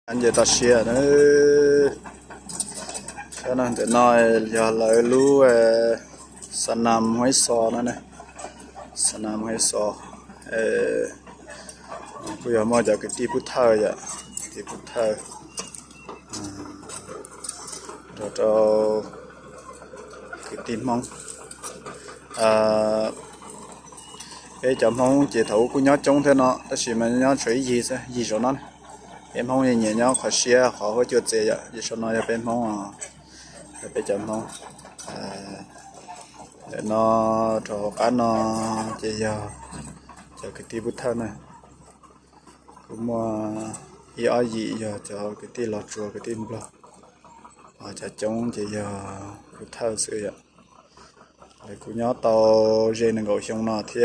Anh ta xia nữa cho nên để nói giờ lại lú sân nam hoài sò nữa này sân nam hoài sò bây giờ mà giờ cái tí bút thơ vậy tí bút thơ rồi cho cái tin mong cái chấm mong chỉ thấu của nhớ trông thế nó ta chỉ mà nhớ chơi gì rồi nó em không nhìn nhau khó xia khó có chuyện gì vậy chỉ cho nó là bên không bây giờ không để nó cho cá nó chỉ giờ cho cái tí bút thân này cũng mà ý gì giờ cho cái tí lọt chùa cái tí lọt cho chống chỉ giờ bút thân sự vậy để cũng nhớ tàu dây nó gọi xong nó thì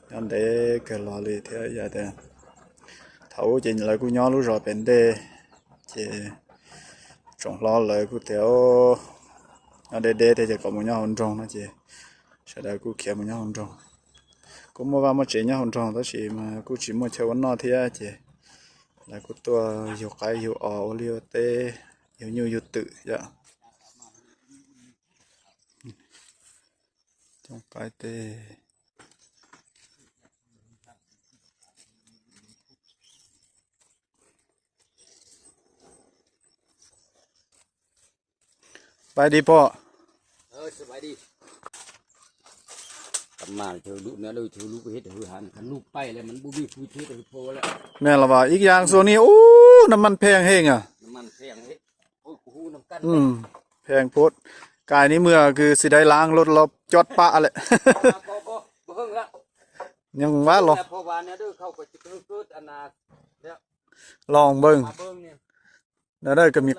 nên để cái lò lì thì vậy đấy thấu chỉ lại cũng nhớ lúc rồi bên đây chỉ trồng lo lại cũng theo ở đây thì chỉ có một nhau hòn trồng nó chỉ sẽ đây cũng kia một nhau hòn trồng cũng mua vào một chỉ nhau hòn trồng đó chỉ mà cũng chỉ mua theo nó thì chỉ là cũng tua nhiều cái nhiều ổ nhiều tê nhiều tự vậy trong cái têไปดีพ่อสบายดีกำมาเธอลูกนะเลยเธอลูกไปเฮ็ดเธอหันคันลูกไปแล้วมันบ่มีผู้ช่วยเธอพอแล้วแม่นล่ะว่าอีกอย่างส่วนนี้โอ้น้ำมันแพงแฮงอ่ะน้ำมันแพงเฮ็ดโอ้กูฮู้นำกันแพงโพดกายนี้เมื่อคือสิได้ล้างรถรอบจอดปะแหละบ่เฮิงละยังว่าหรอเพราะว่าเนี่ยเด้อเขาก็จะเกิดอนาแล้วลองเบิ่งเนี่ยแล้วได้ก็มี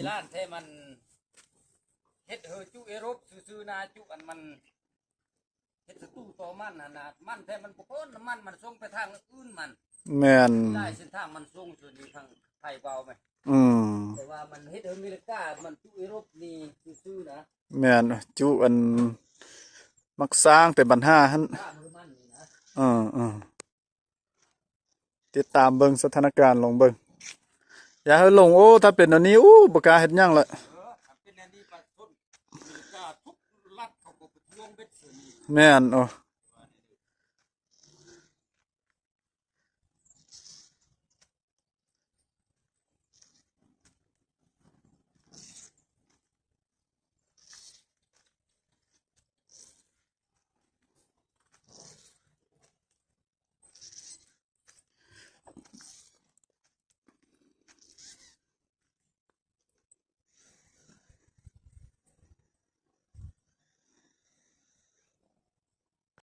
ร้านแท้มันเฮ็ดจุเอรบซื่อๆนาจุอันมันเฮ็ดตู้ต่อมันน่ะมันแท้มันบ่เพิ่นน้ำมันส่งไปทางอื่นมันแม่นได้เส้นทางมันส่งส่วนนี้ทางไทยเบาไหมแต่ว่ามันเฮ็ดอเมริกามันจุเอรบนี่ซื่อๆนะแม่นจุอันมักสร้างแต่ปัญหาหั่นติดตามเบิ่งสถานการณ์ลงเบิ่งอย่าให้ลงโอ้ถ้าเป็นอันนี้อู้บ่กล้าเฮ็ดหยังละเป็นอันนี้ประชาชนอเมริกาทุกรัฐเขาก็ประท้วงเบ็ดซื่อนี่แม่น